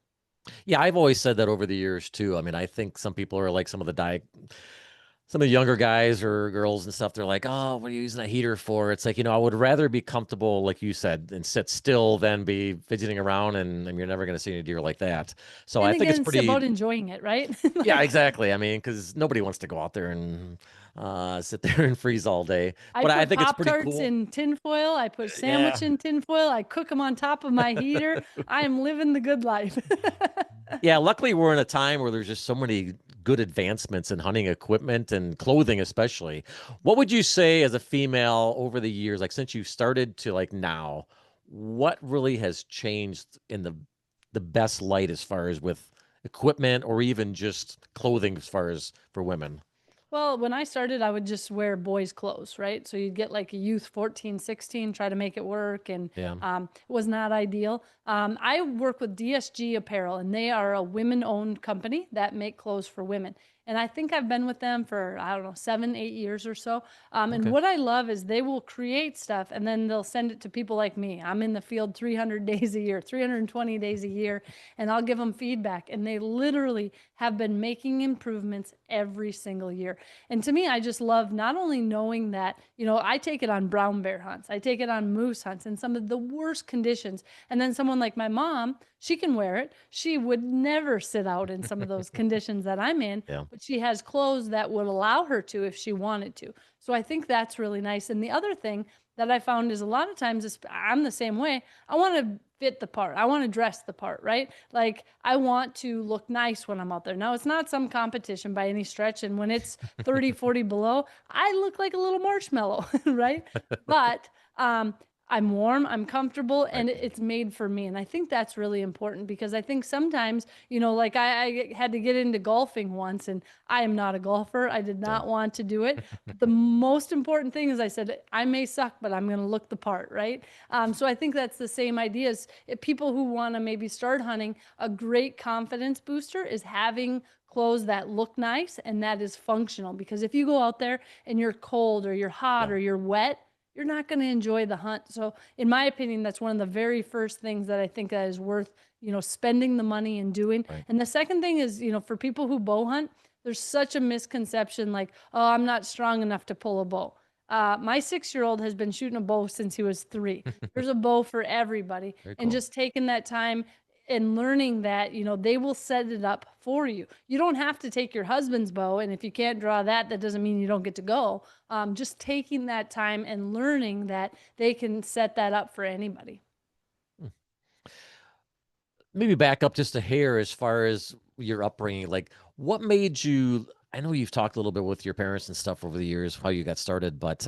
Yeah, I've always said that over the years too. I mean, I think some people are like some of the younger guys or girls and stuff, they're like, oh, what are you using a heater for? It's like, I would rather be comfortable, like you said, and sit still than be fidgeting around, and you're never going to see any deer like that. So And I think it's again, it's pretty, about enjoying it, right? yeah, exactly. I mean, because nobody wants to go out there and sit there and freeze all day. I But I put think it's pretty Pop-Tarts cool. in tinfoil. I put Yeah. sandwich in tinfoil. I cook them on top of my heater. I am living the good life. Yeah, luckily we're in a time where there's just so many good advancements in hunting equipment and clothing, especially. What would you say as a female over the years, like since you started to like now, what really has changed in the best light as far as with equipment or even just clothing as far as for women? Well, when I started, I would just wear boys' clothes, right? So you'd get like a youth 14, 16, try to make it work, and Yeah. it was not ideal. I work with DSG Apparel, and they are a women-owned company that make clothes for women. And I think I've been with them for, I don't know, 7, 8 years or so. And Okay. what I love is they will create stuff and then they'll send it to people like me. I'm in the field 300 days a year, 320 days a year, and I'll give them feedback. And they literally have been making improvements every single year. And to me, I just love not only knowing that, I take it on brown bear hunts, I take it on moose hunts in some of the worst conditions. And then someone like my mom, she can wear it. She would never sit out in some of those conditions that I'm in, Yeah. but she has clothes that would allow her to if she wanted to. So I think that's really nice. And the other thing that I found is a lot of times I'm the same way. I want to fit the part. I want to dress the part, right? Like I want to look nice when I'm out there. Now it's not some competition by any stretch. And when it's 30, 40 below, I look like a little marshmallow, right? But I'm warm, I'm comfortable, Right. and it's made for me. And I think that's really important because I think sometimes, like I had to get into golfing once, and I am not a golfer. I did Yeah. not want to do it. But the most important thing is I said, I may suck, but I'm going to look the part, right? So I think that's the same idea as if people who want to maybe start hunting, a great confidence booster is having clothes that look nice and that is functional. Because if you go out there and you're cold or you're hot Yeah. or you're wet, you're not going to enjoy the hunt. So, in my opinion, that's one of the very first things that I think that is worth, spending the money and doing. Right. And the second thing is, for people who bow hunt, there's such a misconception like, oh, I'm not strong enough to pull a bow. My 6-year-old has been shooting a bow since he was 3. There's a bow for everybody. Very And cool. just taking that time, and learning that, they will set it up for you. You don't have to take your husband's bow. And if you can't draw that, that doesn't mean you don't get to go. Just taking that time and learning that they can set that up for anybody. Maybe back up just a hair as far as your upbringing. Like, what made you? I know you've talked a little bit with your parents and stuff over the years, how you got started, but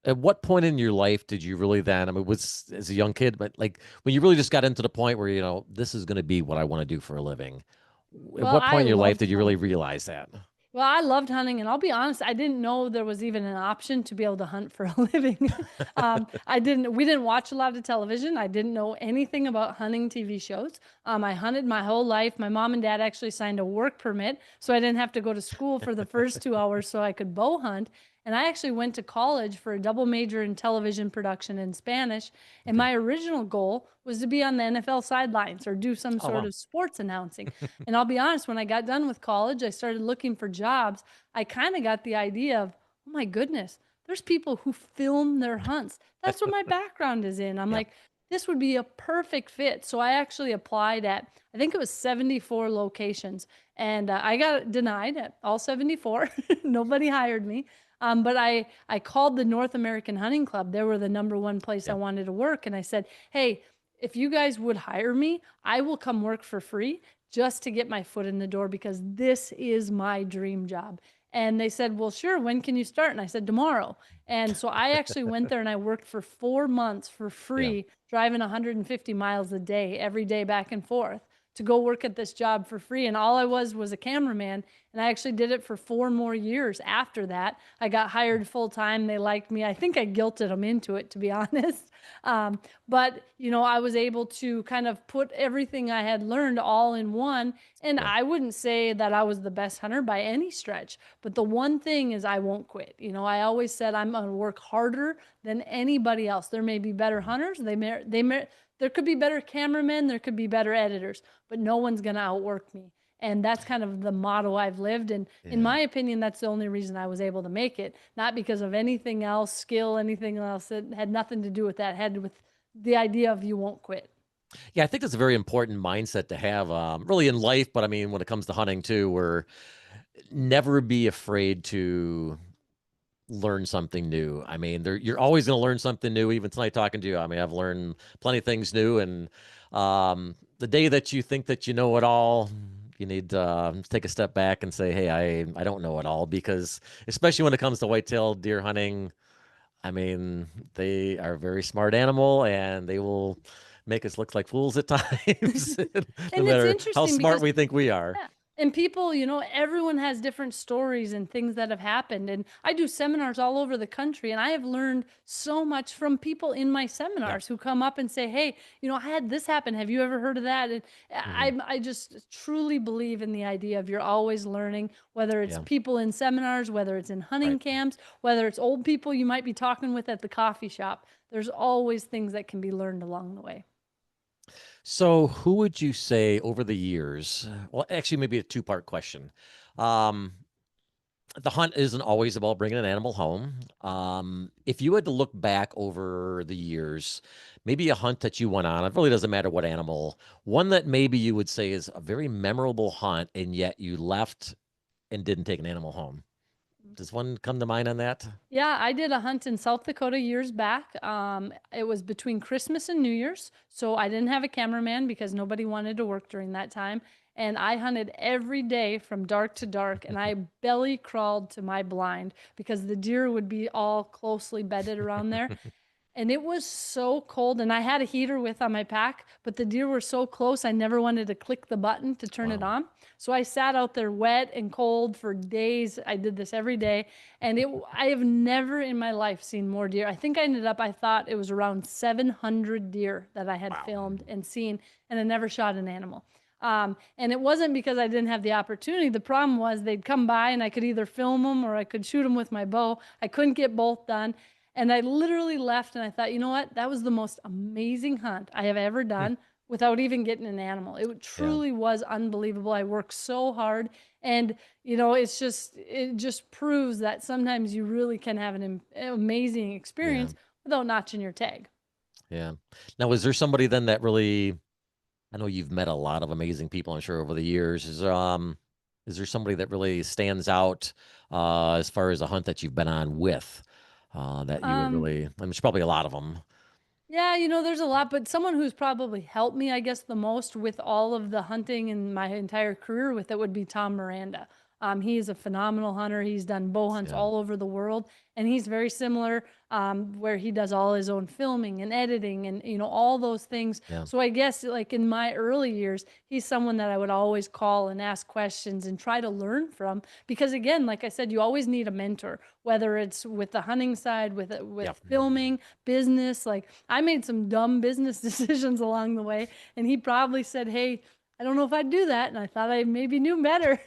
at what point in your life did you really then? I mean, was as a young kid, but like when you really just got into the point where this is going to be what I want to do for a living. At Well, what I point in your life loved did you really hunting. realize that? Well, I loved hunting, and I'll be honest, I didn't know there was even an option to be able to hunt for a living. We didn't watch a lot of television. I didn't know anything about hunting TV shows. I hunted my whole life. My mom and dad actually signed a work permit, so I didn't have to go to school for the first 2 hours so I could bow hunt. And I actually went to college for a double major in television production and Spanish. And Okay. my original goal was to be on the NFL sidelines or do some Oh sort wow. of sports announcing. And I'll be honest, when I got done with college, I started looking for jobs. I kind of got the idea of, oh my goodness, there's people who film their hunts. That's what my background is in. I'm Yeah. like, this would be a perfect fit. So I actually applied at, I think it was 74 locations, and I got denied at all 74. Nobody hired me. But I called the North American Hunting Club. They were the number one place I Yeah. wanted to work. And I said, hey, if you guys would hire me, I will come work for free just to get my foot in the door because this is my dream job. And they said, well, sure, when can you start? And I said, tomorrow. And so I actually went there and I worked for 4 months for Yeah. free, driving 150 miles a day, every day back and forth to go work at this job for free. And all I was a cameraman. And I actually did it for 4 more years after that. I got hired full time. They liked me. I think I guilted them into it, to be honest. But, I was able to kind of put everything I had learned all in one. And Yeah. I wouldn't say that I was the best hunter by any stretch. But the one thing is, I won't quit. I always said I'm going to work harder than anybody else. There may be better hunters. There could be better cameramen. There could be better editors, but no one's going to outwork me. And that's kind of the motto I've lived. And in Yeah. my opinion, that's the only reason I was able to make it, not because of anything else, skill, anything else. It had nothing to do with that. It had with the idea of you won't quit. Yeah, I think that's a very important mindset to have, really in life. But I mean, when it comes to hunting too, where never be afraid to learn something new. I mean, you're always going to learn something new. Even tonight, talking to you, I mean, I've learned plenty of things new. And the day that you think that you know it all, you need to take a step back and say, "Hey, I don't know it all." Because especially when it comes to whitetail deer hunting, I mean, they are a very smart animal, and they will make us look like fools at times, no And it's matter how interesting smart because we think we are. yeah. And people, everyone has different stories and things that have happened. And I do seminars all over the country, and I have learned so much from people in my Yeah. seminars who come up and say, hey, I had this happen. Have you ever heard of that? And Hmm. I just truly believe in the idea of you're always learning, whether it's Yeah. people in seminars, whether it's in hunting Right. camps, whether it's old people you might be talking with at the coffee shop. There's always things that can be learned along the way. So, who would you say over the years? Well, actually, maybe a two-part question. Um, the hunt isn't always about bringing an animal home. If you had to look back over the years, maybe a hunt that you went on, it really doesn't matter what animal, one that maybe you would say is a very memorable hunt, and yet you left and didn't take an animal home. Does one come to mind on that? Yeah, I did a hunt in South Dakota years back. It was between Christmas and New Year's, so I didn't have a cameraman because nobody wanted to work during that time. And I hunted every day from dark to dark, and I belly crawled to my blind because the deer would be all closely bedded around there. And it was so cold, and I had a heater with on my pack, but the deer were so close, I never wanted to click the button to turn it Wow. on. So I sat out there wet and cold for days. I did this every day, and I have never in my life seen more deer. I think I thought it was around 700 deer that I had Wow. filmed and seen, and I never shot an animal. And it wasn't because I didn't have the opportunity. The problem was they'd come by and I could either film them or I could shoot them with my bow. I couldn't get both done. And I literally left and I thought, you know what? That was the most amazing hunt I have ever Hmm. done without even getting an animal. It Yeah. truly was unbelievable. I worked so hard. And, it just proves that sometimes you really can have an amazing Yeah. experience without notching your tag. Yeah. Now, was there somebody then that really I know you've met a lot of amazing people, I'm sure, over the years. Is there somebody that really stands out as far as a hunt that you've been on with that you would Um, really? I mean, there's probably a lot of them. Yeah, there's a lot, but someone who's probably helped me, I guess, the most with all of the hunting and my entire career with it would be Tom Miranda. He is a phenomenal hunter. He's done bow hunts Yeah, all over the world, and he's very similar, where he does all his own filming and editing and all those things. yeah, So I guess like in my early years, he's someone that I would always call and ask questions and try to learn from because again, like I said, you always need a mentor, whether it's with the hunting side, with yeah. filming, business. Like I made some dumb business decisions along the way, and he probably said, "Hey, I don't know if I'd do that," and I thought I maybe knew better.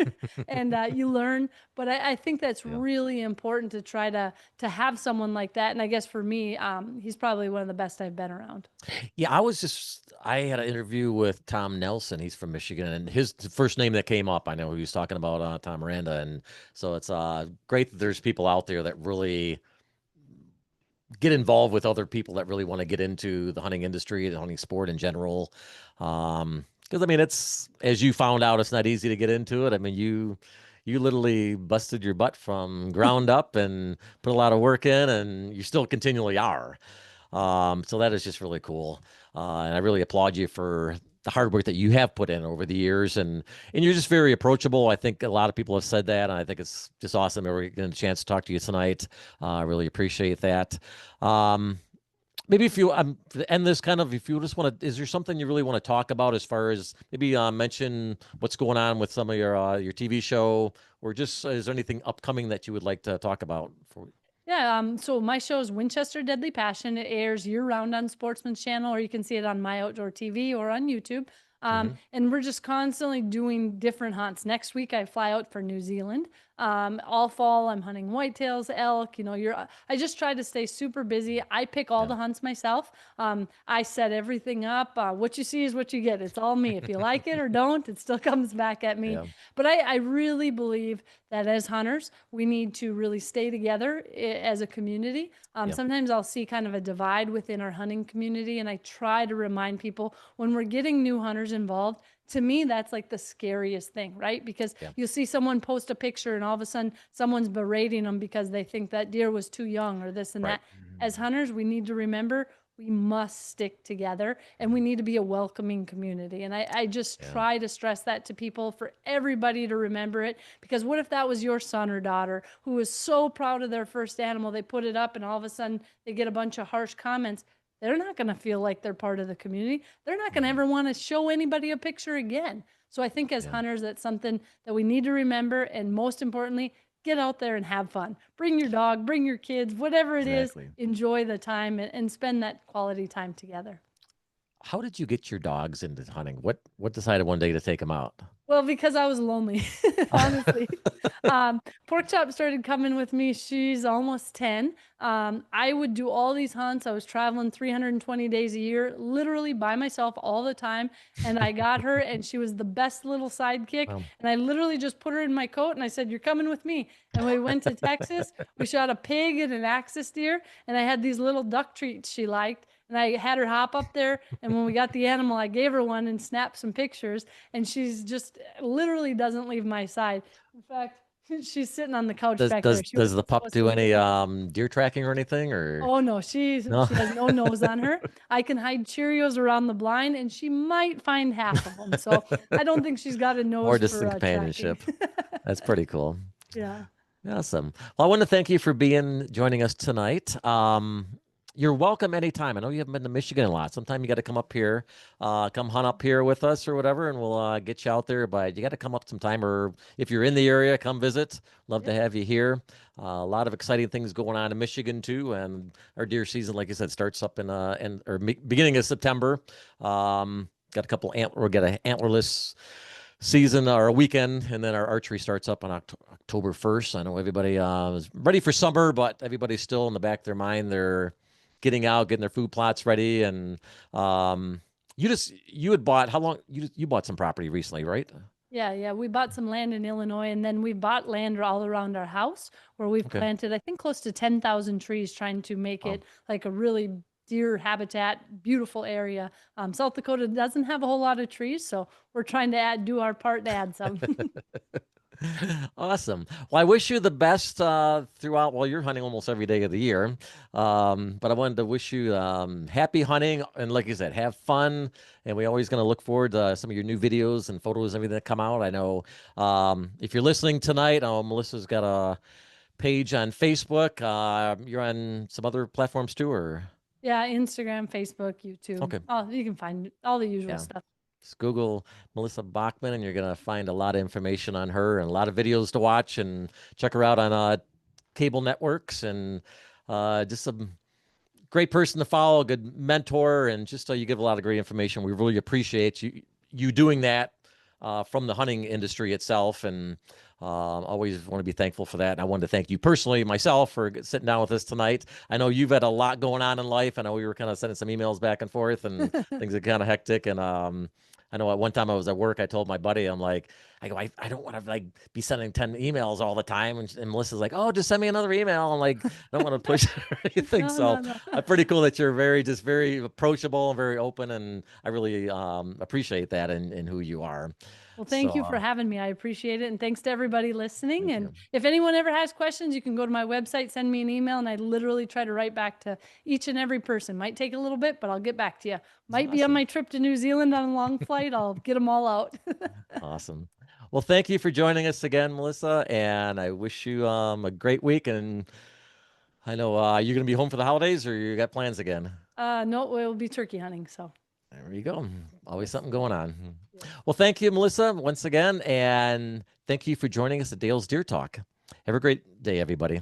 And you learn, but I think that's Yeah. really important to try to have someone like that. And I guess for me, he's probably one of the best I've been around. Yeah, I had an interview with Tom Nelson. He's from Michigan, and his first name that came up, I know he was talking about Tom Miranda. And so it's great that there's people out there that really get involved with other people that really want to get into the hunting industry, the hunting sport in general. Because I mean, it's as you found out, it's not easy to get into it. I mean, you literally busted your butt from ground up and put a lot of work in, and you still continually are. So that is just really cool. And I really applaud you for the hard work that you have put in over the years. And you're just very approachable. I think a lot of people have said that. And I think it's just awesome that we're getting a chance to talk to you tonight. I really appreciate that. Um, Maybe if you to end this kind of, if you just want to, is there something you really want to talk about as far as maybe mention what's going on with some of your TV show, or just is there anything upcoming that you would like to talk about? For Yeah, so my show is Winchester Deadly Passion. It airs year round on Sportsman's Channel, or you can see it on My Outdoor TV or on YouTube. hmm And we're just constantly doing different hunts. Next week, I fly out for New Zealand. All fall, I'm hunting whitetails, elk. I just try to stay super busy. I pick all Yeah, the hunts myself. I set everything up. What you see is what you get. It's all me. If you like it or don't, it still comes back at me. yeah, But I really believe that as hunters, we need to really stay together as a community. yeah, Sometimes I'll see kind of a divide within our hunting community, and I try to remind people when we're getting new hunters involved. To me, that's like the scariest thing, right? Because yeah. you'll see someone post a picture and all of a sudden someone's berating them because they think that deer was too young or this and Right. that. As hunters, we need to remember we must stick together and we need to be a welcoming community. And I just Yeah. try to stress that to people for everybody to remember it. Because what if that was your son or daughter who was so proud of their first animal, they put it up and all of a sudden they get a bunch of harsh comments? They're not going to feel like they're part of the community. They're not going to Mhm. ever want to show anybody a picture again. So I think as Yeah. hunters, that's something that we need to remember. And most importantly, get out there and have fun. Bring your dog, bring your kids, whatever it is, Exactly. enjoy the time and spend that quality time together. How did you get your dogs into hunting? What decided one day to take them out? Well, because I was lonely, honestly. Pork Chop started coming with me. She's almost 10. I would do all these hunts. I was traveling 320 days a year, literally by myself all the time. And I got her, and she was the best little sidekick. Um, And I literally just put her in my coat and I said, "You're coming with me." And we went to Texas. We shot a pig and an axis deer. And I had these little duck treats she liked. And I had her hop up there. And when we got the animal, I gave her one and snapped some pictures. And she's just literally doesn't leave my side. In fact, she's sitting on the couch does back there. does She does was the so pup do asleep. any deer tracking or anything or Oh no, no? she has no nose on her. I can hide Cheerios around the blind, and she might find half of them. So I don't think she's got a More nose just for in tracking. companionship. That's pretty cool. Yeah. Awesome. Well, I want to thank you for joining us tonight. You're welcome anytime. I know you haven't been to Michigan a lot. Sometime you got to come up here, come hunt up here with us or whatever, and we'll get you out there. But you got to come up sometime, or if you're in the area, come visit. Love to Yep. have you here. A lot of exciting things going on in Michigan too, and our deer season, like I said, starts up beginning of September. Got a couple we got an antlerless season or a weekend, and then our archery starts up on October 1st. I know everybody is ready for summer, but everybody's still in the back of their mind. They're getting out, getting their food plots ready, and you had bought how long you bought some property recently, right? Yeah, yeah. We bought some land in Illinois, and then we bought land all around our house where we've Okay. planted, I think, close to 10,000 trees, trying to make Wow. it like a really deer habitat, beautiful area. South Dakota doesn't have a whole lot of trees, so we're trying to do our part to add some. Awesome. Well, I wish you the best throughout. Well, you're hunting almost every day of the year, but I wanted to wish you happy hunting, and like you said, have fun. And we're always going to look forward to some of your new videos and photos, everything that come out. I know if you're listening tonight, Melissa's got a page on Facebook. You're on some other platforms too, or Yeah, Instagram, Facebook, YouTube. okay, Oh, you can find all the usual yeah. stuff. Just Google Melissa Bachman, and you're gonna find a lot of information on her and a lot of videos to watch, and check her out on cable networks, and just a great person to follow, a good mentor, and just you give a lot of great information. We really appreciate you doing that from the hunting industry itself, and always want to be thankful for that. And I wanted to thank you personally, myself, for sitting down with us tonight. I know you've had a lot going on in life. I know we were kind of sending some emails back and forth, and things are kind of hectic. And I know at one time I was at work, I told my buddy, I'm like, I don't want to like be sending 10 emails all the time. And Melissa's like, oh, just send me another email. I'm like, I don't want to push or anything. No, So no, no. pretty cool that you're just very approachable and very open. And I really appreciate that in who you are. Well, So thank you for having me. I appreciate it. And thanks to everybody listening. thank And you. if anyone ever has questions, you can go to my website, send me an email, and I literally try to write back to each and every person. Might take a little bit, but I'll get back to you. Might be on Awesome. my trip to New Zealand on a long flight. I'll get them all out. Awesome. Well, thank you for joining us again, Melissa. And I wish you a great week. And I know you're going to be home for the holidays, or you got plans again? No, we'll be turkey hunting. So There you go. Always yes, something going on. yes. Well, thank you, Melissa, once again. And thank you for joining us at Dale's Deer Talk. Have a great day, everybody.